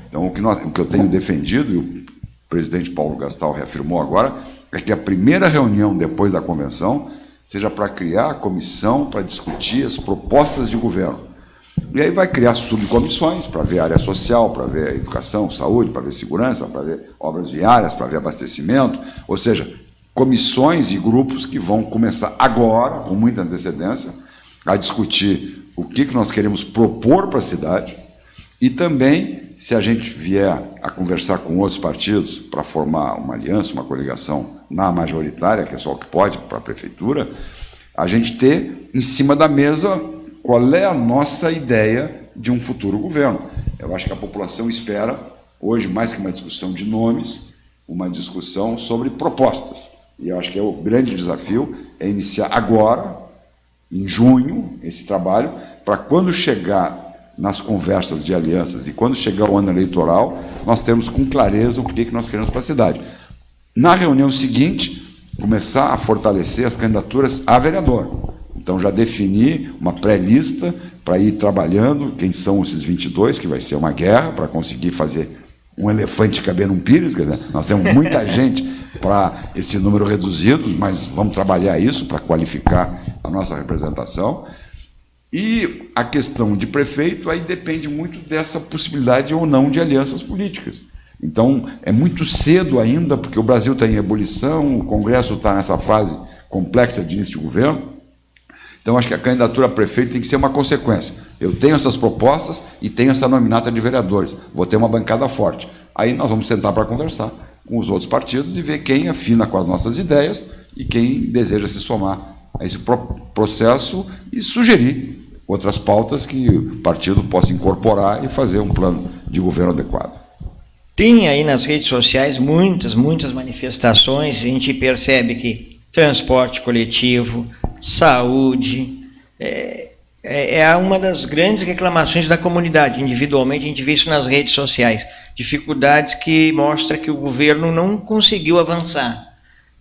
Então, o que eu tenho defendido, e o presidente Paulo Gastal reafirmou agora, é que a primeira reunião depois da convenção seja para criar a comissão para discutir as propostas de governo. E aí vai criar subcomissões para ver a área social, para ver a educação, saúde, para ver segurança, para ver obras viárias, para ver abastecimento, ou seja, comissões e grupos que vão começar agora, com muita antecedência, a discutir o que nós queremos propor para a cidade, e também, se a gente vier a conversar com outros partidos para formar uma aliança, uma coligação na majoritária, que é só o que pode, para a prefeitura, a gente ter em cima da mesa qual é a nossa ideia de um futuro governo. Eu acho que a população espera, hoje, mais que uma discussão de nomes, uma discussão sobre propostas. E eu acho que o grande desafio é iniciar agora, em junho, esse trabalho, para quando chegar nas conversas de alianças e quando chegar o ano eleitoral, nós temos com clareza o que nós queremos para a cidade. Na reunião seguinte, começar a fortalecer as candidaturas a vereador. Então, já definir uma pré-lista para ir trabalhando quem são esses 22, que vai ser uma guerra para conseguir fazer um elefante caber num pires. Quer dizer, nós temos muita gente para esse número reduzido, mas vamos trabalhar isso para qualificar a nossa representação. E a questão de prefeito aí depende muito dessa possibilidade ou não de alianças políticas. Então, é muito cedo ainda, porque o Brasil está em ebulição, o Congresso está nessa fase complexa de início de governo. Então, acho que a candidatura a prefeito tem que ser uma consequência. Eu tenho essas propostas e tenho essa nominata de vereadores. Vou ter uma bancada forte. Aí nós vamos sentar para conversar com os outros partidos e ver quem afina com as nossas ideias e quem deseja se somar a esse processo e sugerir outras pautas que o partido possa incorporar e fazer um plano de governo adequado. Tem aí nas redes sociais muitas manifestações, a gente percebe que transporte coletivo, saúde, é uma das grandes reclamações da comunidade. Individualmente, a gente vê isso nas redes sociais. Dificuldades que mostram que o governo não conseguiu avançar,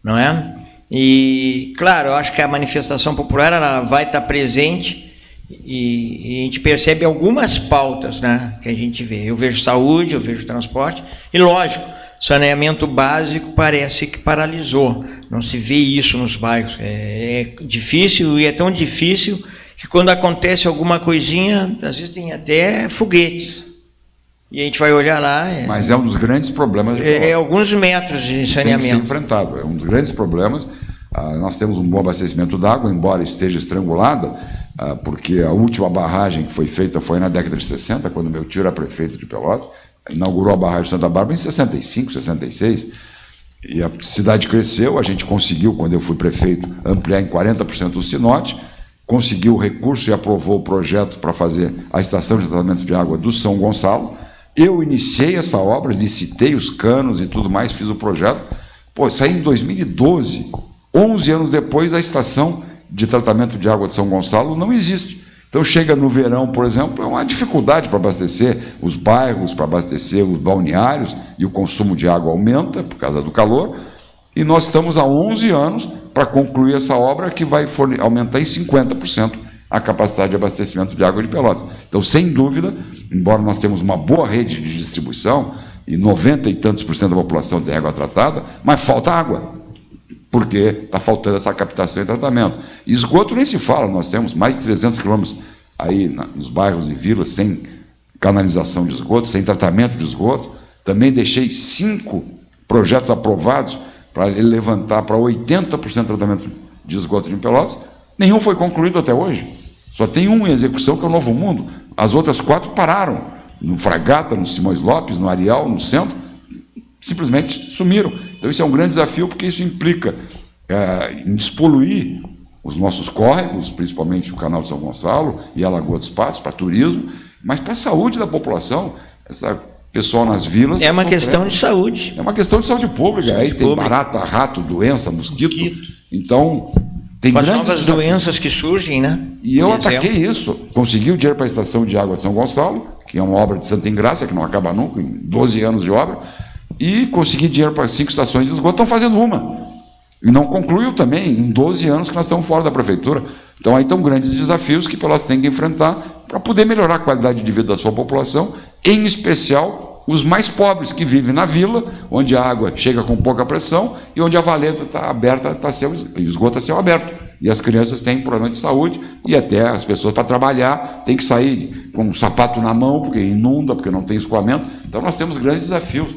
não é? E, claro, eu acho que a manifestação popular ela vai estar presente e a gente percebe algumas pautas, né, que a gente vê. Eu vejo saúde, eu vejo transporte e, lógico, saneamento básico parece que paralisou. Não se vê isso nos bairros. É difícil, e é tão difícil que quando acontece alguma coisinha, às vezes tem até foguetes. E a gente vai olhar lá... Mas é um dos grandes problemas. Alguns metros de saneamento. Tem que ser enfrentado. É um dos grandes problemas. Nós temos um bom abastecimento d'água, embora esteja estrangulada, porque a última barragem que foi feita foi na década de 60, quando meu tio era prefeito de Pelotas, inaugurou a barragem de Santa Bárbara em 65, 66, E a cidade cresceu, a gente conseguiu, quando eu fui prefeito, ampliar em 40% o Sinote, conseguiu o recurso e aprovou o projeto para fazer a estação de tratamento de água do São Gonçalo. Eu iniciei essa obra, licitei os canos e tudo mais, fiz o projeto. Pô, saí em 2012, 11 anos depois, a estação de tratamento de água de São Gonçalo não existe. Então, chega no verão, por exemplo, é uma dificuldade para abastecer os bairros, para abastecer os balneários, e o consumo de água aumenta por causa do calor, e nós estamos há 11 anos para concluir essa obra que vai aumentar em 50% a capacidade de abastecimento de água de Pelotas. Então, sem dúvida, embora nós temos uma boa rede de distribuição, e 90 e tantos % da população tem água tratada, mas falta água, porque está faltando essa captação e tratamento. E esgoto nem se fala, nós temos mais de 300 quilômetros aí nos bairros e vilas sem canalização de esgoto, sem tratamento de esgoto. Também deixei 5 projetos aprovados para levantar para 80% de tratamento de esgoto em Pelotas. Nenhum foi concluído até hoje. Só tem um em execução, que é o Novo Mundo. As outras 4 pararam. No Fragata, no Simões Lopes, no Areal, no centro, simplesmente sumiram. Então, isso é um grande desafio, porque isso implica em despoluir os nossos córregos, principalmente o Canal de São Gonçalo e a Lagoa dos Patos, para turismo, mas para a saúde da população. Essa pessoal nas vilas... É uma questão de saúde. É uma questão de saúde pública. Saúde aí tem pública. Barata, rato, doença, mosquito. Então, tem as novas doenças que surgem, né? E eu ataquei isso. Consegui o dinheiro para a estação de água de São Gonçalo, que é uma obra de Santa Ingrácia, que não acaba nunca, em 12 anos de obra, e consegui dinheiro para 5 estações de esgoto, estão fazendo uma. E não concluiu também, em 12 anos que nós estamos fora da prefeitura. Então, aí estão grandes desafios que Pelotas tem que enfrentar para poder melhorar a qualidade de vida da sua população, em especial os mais pobres, que vivem na vila, onde a água chega com pouca pressão e onde a valeta está aberta, e o esgoto está a céu aberto. E as crianças têm problema de saúde, e até as pessoas, para trabalhar, têm que sair com um sapato na mão, porque inunda, porque não tem escoamento. Então, nós temos grandes desafios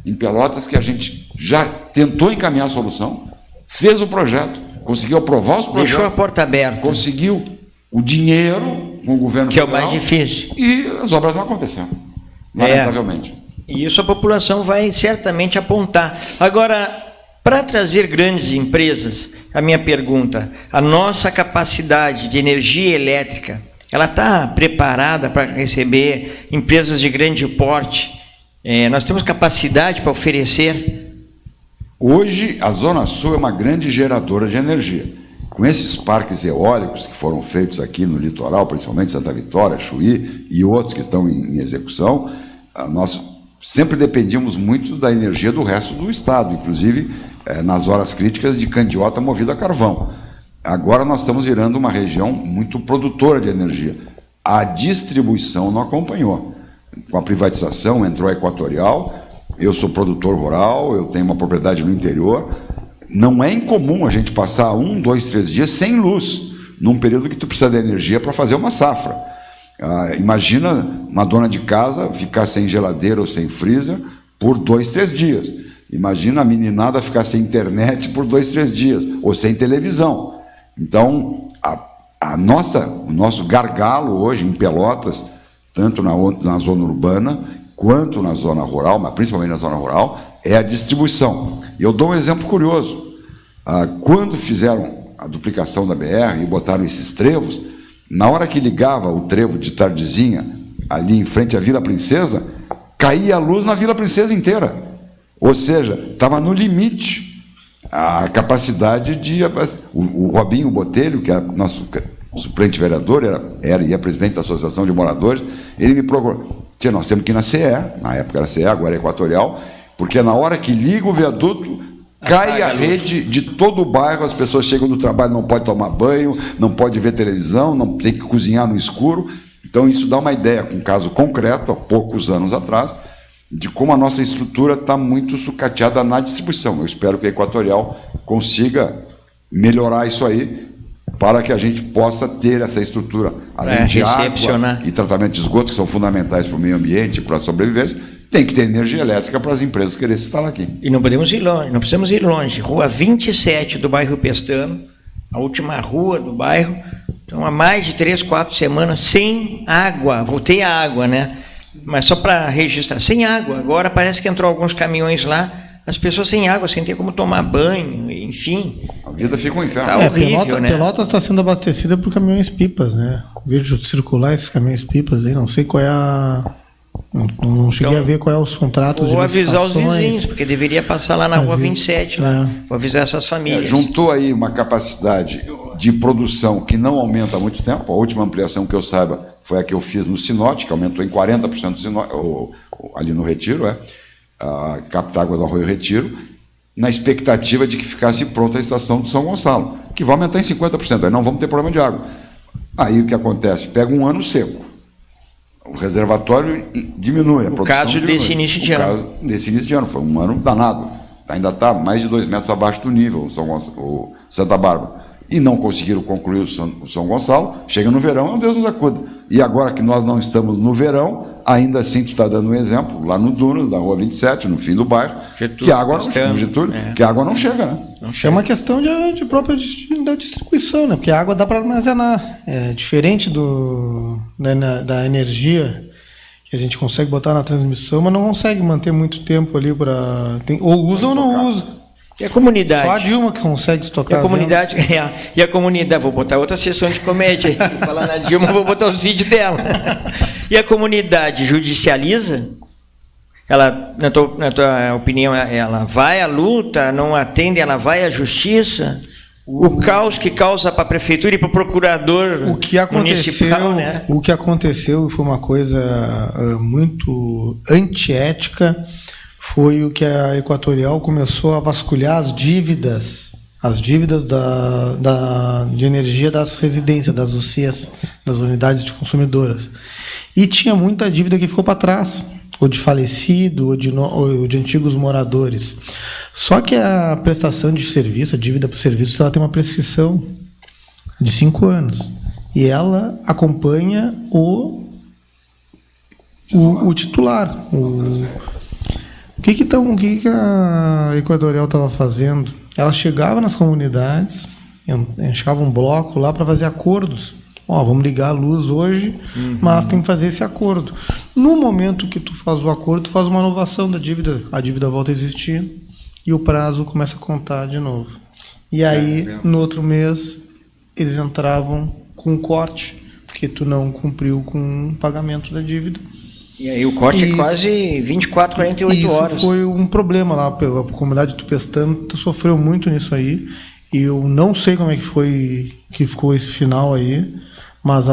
em Pelotas, que a gente já tentou encaminhar a solução, fez o projeto, conseguiu aprovar os projetos. Deixou a porta aberta. Conseguiu o dinheiro com o governo federal. Que é o mais difícil. E as obras não aconteceram, lamentavelmente. E isso a população vai certamente apontar. Agora, para trazer grandes empresas, a minha pergunta, a nossa capacidade de energia elétrica, ela está preparada para receber empresas de grande porte? Nós temos capacidade para oferecer? Hoje, a Zona Sul é uma grande geradora de energia. Com esses parques eólicos que foram feitos aqui no litoral, principalmente Santa Vitória, Chuí e outros que estão em execução, nós sempre dependíamos muito da energia do resto do estado, inclusive nas horas críticas de Candiota movida a carvão. Agora nós estamos virando uma região muito produtora de energia. A distribuição não acompanhou. Com a privatização entrou a Equatorial, eu sou produtor rural, eu tenho uma propriedade no interior. Não é incomum a gente passar 1, 2, 3 dias sem luz, num período que tu precisa de energia para fazer uma safra. Imagina uma dona de casa ficar sem geladeira ou sem freezer por 2, 3 dias. Imagina a meninada ficar sem internet por 2, 3 dias, ou sem televisão. Então, o nosso gargalo hoje em Pelotas, tanto na zona urbana quanto na zona rural, mas principalmente na zona rural, é a distribuição. E eu dou um exemplo curioso. Quando fizeram a duplicação da BR e botaram esses trevos, na hora que ligava o trevo de tardezinha, ali em frente à Vila Princesa, caía a luz na Vila Princesa inteira. Ou seja, estava no limite a capacidade de... O Robinho Botelho, que é nosso suplente vereador, era e é presidente da Associação de Moradores, ele me procurou. Tia, nós temos que ir na CE, na época era CE, agora é Equatorial, porque na hora que liga o viaduto, cai a rede de todo o bairro, as pessoas chegam do trabalho, não pode tomar banho, não pode ver televisão, não tem que cozinhar no escuro. Então, isso dá uma ideia, com um caso concreto, há poucos anos atrás, de como a nossa estrutura está muito sucateada na distribuição. Eu espero que a Equatorial consiga melhorar isso aí, para que a gente possa ter essa estrutura, além de água e tratamento de esgoto, que são fundamentais para o meio ambiente e para a sobrevivência, tem que ter energia elétrica para as empresas quererem se instalar aqui. E não podemos ir longe, não precisamos ir longe. Rua 27 do bairro Pestano, a última rua do bairro, então há mais de 3, 4 semanas sem água. Voltei à água, né? Mas só para registrar, sem água. Agora parece que entrou alguns caminhões lá, as pessoas sem água, sem ter como tomar banho, enfim. A vida fica um inferno. Tá horrível, né? Pelotas está sendo abastecida por caminhões-pipas, né? Vejo circular esses caminhões-pipas aí, não sei qual é a... Não cheguei a ver qual é os contratos de licitações. Vou avisar os vizinhos, porque deveria passar lá na rua 27, lá. Vou avisar essas famílias. Juntou aí uma capacidade de produção que não aumenta há muito tempo. A última ampliação que eu saiba foi a que eu fiz no Sinote, que aumentou em 40% do Sinote, ali no Retiro, a capta água do Arroio Retiro, na expectativa de que ficasse pronta a estação do São Gonçalo, que vai aumentar em 50%, aí não vamos ter problema de água. Aí o que acontece? Pega um ano seco, o reservatório diminui, a produção caso diminui. Desse início de ano. Desse início de ano, foi um ano danado, ainda está mais de 2 metros abaixo do nível o Santa Bárbara. E não conseguiram concluir o São Gonçalo, chega no verão, Deus nos acuda. E agora que nós não estamos no verão, ainda assim tu está dando um exemplo, lá no Dunas, da Rua 27, no fim do bairro, Getúlio, que a água não chega, que a água não chega, né? É uma questão de própria da distribuição, né? Porque a água dá para armazenar. É diferente da energia que a gente consegue botar na transmissão, mas não consegue manter muito tempo ali para... Ou usa ou não usa. E a comunidade? Só a Dilma que consegue estocar. E a comunidade, vou botar outra sessão de comédia aí, vou falar na Dilma, vou botar os vídeos dela. E a comunidade judicializa? Ela, na tua opinião, ela vai à luta, não atende, ela vai à justiça? O caos que causa para a prefeitura e para o procurador municipal, né? O que aconteceu foi uma coisa muito antiética. Foi o que a Equatorial começou a vasculhar as dívidas de energia das residências, das UCs, das unidades de consumidoras. E tinha muita dívida que ficou para trás, ou de falecido, ou de antigos moradores. Só que a prestação de serviço, a dívida por serviço, ela tem uma prescrição de 5 anos. E ela acompanha o titular, O que a Equatorial estava fazendo? Ela chegava nas comunidades, enchava um bloco lá para fazer acordos. Vamos ligar a luz hoje, mas tem que fazer esse acordo. No momento que tu faz o acordo, tu faz uma inovação da dívida, a dívida volta a existir e o prazo começa a contar de novo. E aí, no outro mês, eles entravam com um corte, porque tu não cumpriu com o pagamento da dívida. E aí o corte é quase 24, 48 horas. Isso foi um problema lá, a comunidade de Tupestã sofreu muito nisso aí, e eu não sei como é que ficou esse final aí, mas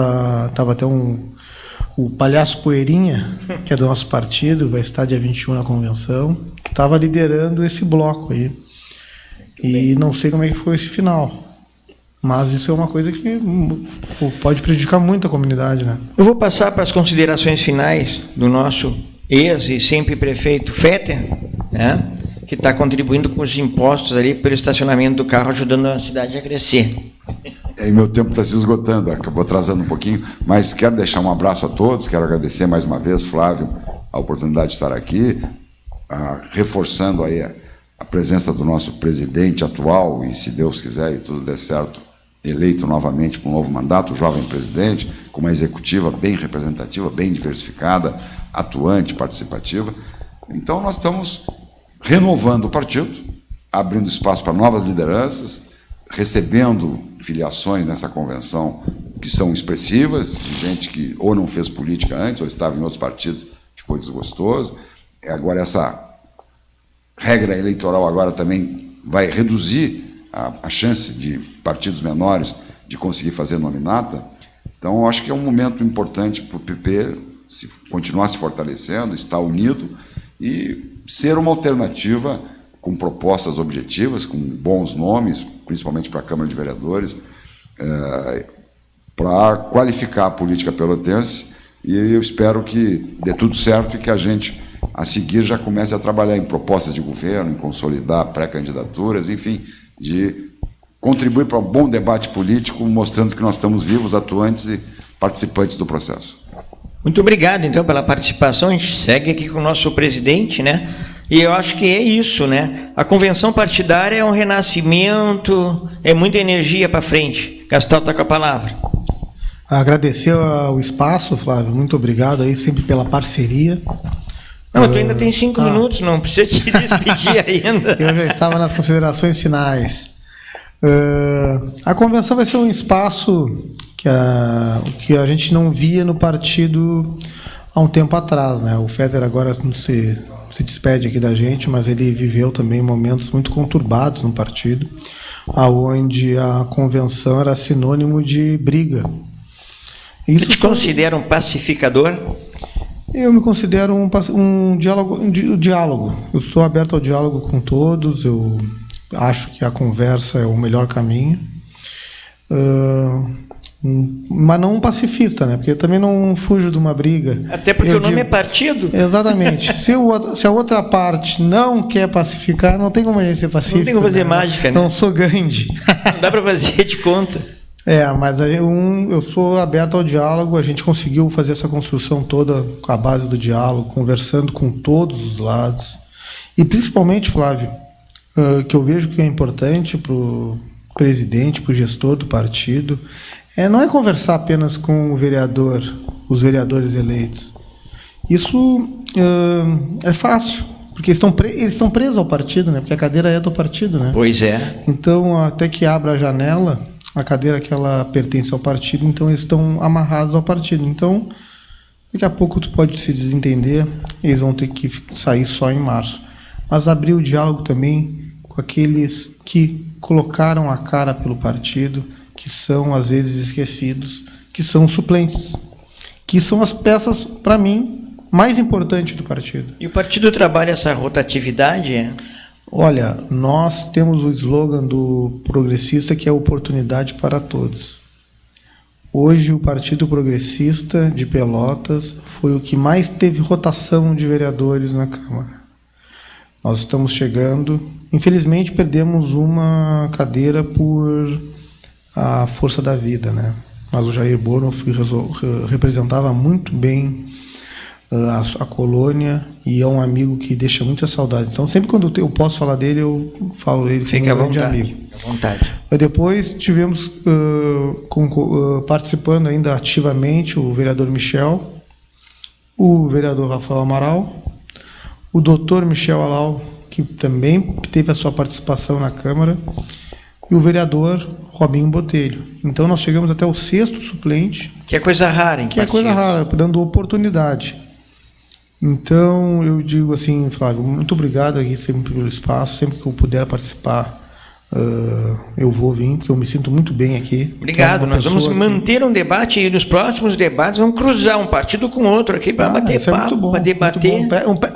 estava até o Palhaço Poeirinha, que é do nosso partido, vai estar dia 21 na convenção, que estava liderando esse bloco aí. E não sei como é que foi esse final. Mas isso é uma coisa que pode prejudicar muito a comunidade, né? Eu vou passar para as considerações finais do nosso ex e sempre prefeito Fetter, né, que está contribuindo com os impostos ali pelo estacionamento do carro, ajudando a cidade a crescer. Meu tempo está se esgotando, acabou atrasando um pouquinho, mas quero deixar um abraço a todos, quero agradecer mais uma vez, Flávio, a oportunidade de estar aqui, reforçando aí a presença do nosso presidente atual, e se Deus quiser e tudo der certo, eleito novamente com um novo mandato, jovem presidente, com uma executiva bem representativa, bem diversificada, atuante, participativa. Então, nós estamos renovando o partido, abrindo espaço para novas lideranças, recebendo filiações nessa convenção que são expressivas, de gente que ou não fez política antes, ou estava em outros partidos, ficou desgostoso. Agora, essa regra eleitoral agora também vai reduzir a chance de partidos menores de conseguir fazer nominata. Então, eu acho que é um momento importante para o PP continuar se fortalecendo, estar unido e ser uma alternativa com propostas objetivas, com bons nomes, principalmente para a Câmara de Vereadores, para qualificar a política pelotense, e eu espero que dê tudo certo e que a gente, a seguir, já comece a trabalhar em propostas de governo, em consolidar pré-candidaturas, enfim, de contribuir para um bom debate político, mostrando que nós estamos vivos, atuantes e participantes do processo. Muito obrigado, então, pela participação. A gente segue aqui com o nosso presidente, né? E eu acho que é isso, né? A convenção partidária é um renascimento, é muita energia para frente. Gastal está com a palavra. Agradecer o espaço, Flávio, muito obrigado aí sempre pela parceria. Não, tu ainda tem 5 minutos, não precisa te despedir ainda. Eu já estava nas considerações finais. A convenção vai ser um espaço que a gente não via no partido há um tempo atrás, né? O Fetter agora não se despede aqui da gente, mas ele viveu também momentos muito conturbados no partido, aonde a convenção era sinônimo de briga. Tu te considera um pacificador? Eu me considero um diálogo. Eu estou aberto ao diálogo com todos. Eu acho que a conversa é o melhor caminho. Mas não um pacifista, né? Porque eu também não fujo de uma briga. Até porque o nome é partido. Exatamente. Se a outra parte não quer pacificar, não tem como a gente ser pacífico. Não tem como fazer mágica, né? Não sou Gandhi. Não dá para fazer de conta. Mas eu sou aberto ao diálogo. A gente conseguiu fazer essa construção toda com a base do diálogo, conversando com todos os lados. E principalmente, Flávio, que eu vejo que é importante para o presidente, para o gestor do partido, não é conversar apenas com o vereador, os vereadores eleitos. Isso é fácil, porque eles estão presos ao partido, né? Porque a cadeira é do partido, né? Pois é. Então, até que abra a janela, a cadeira que ela pertence ao partido, então eles estão amarrados ao partido. Então, daqui a pouco tu pode se desentender, eles vão ter que sair só em março. Mas abrir o diálogo também com aqueles que colocaram a cara pelo partido, que são às vezes esquecidos, que são os suplentes, que são as peças, para mim, mais importantes do partido. E o partido trabalha essa rotatividade? Olha, nós temos o slogan do progressista, que é oportunidade para todos. Hoje o Partido Progressista de Pelotas foi o que mais teve rotação de vereadores na Câmara. Nós estamos chegando, infelizmente perdemos uma cadeira por a força da vida, né? Mas o Jair Boroff representava muito bem a colônia e é um amigo que deixa muita saudade. Então, sempre quando eu posso falar dele, eu falo ele como um grande amigo. Fica à vontade. Depois tivemos participando ainda ativamente o vereador Michel, o vereador Rafael Amaral, o doutor Michel Alau, que também teve a sua participação na Câmara, e o vereador Robinho Botelho. Então nós chegamos até o 6º suplente. Que é coisa rara, hein? Que é coisa rara, dando oportunidade. Então eu digo assim, Flávio, muito obrigado aqui sempre pelo espaço, sempre que eu puder participar, eu vou vir, porque eu me sinto muito bem aqui. Obrigado, nós vamos manter um debate e nos próximos debates vamos cruzar um partido com outro aqui para bater papo, para debater.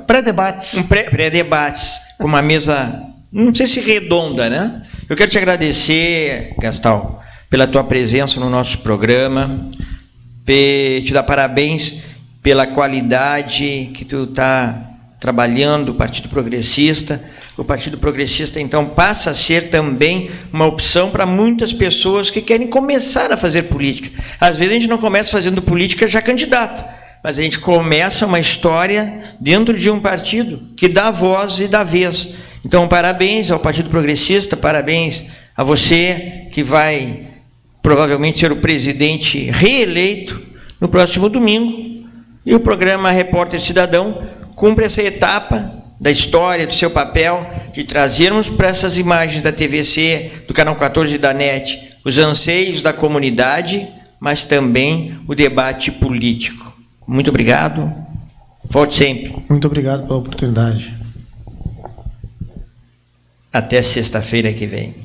Pré-debates. Pré-debates, com uma mesa, não sei se redonda, né? Eu quero te agradecer, Gastal, pela tua presença no nosso programa, te dar parabéns pela qualidade que tu está trabalhando o Partido Progressista. O Partido Progressista, então, passa a ser também uma opção para muitas pessoas que querem começar a fazer política. Às vezes a gente não começa fazendo política já candidato, mas a gente começa uma história dentro de um partido que dá voz e dá vez. Então, parabéns ao Partido Progressista, parabéns a você que vai provavelmente ser o presidente reeleito no próximo domingo. E o programa Repórter Cidadão cumpre essa etapa da história, do seu papel, de trazermos para essas imagens da TVC, do Canal 14 e da NET, os anseios da comunidade, mas também o debate político. Muito obrigado. Volte sempre. Muito obrigado pela oportunidade. Até sexta-feira que vem.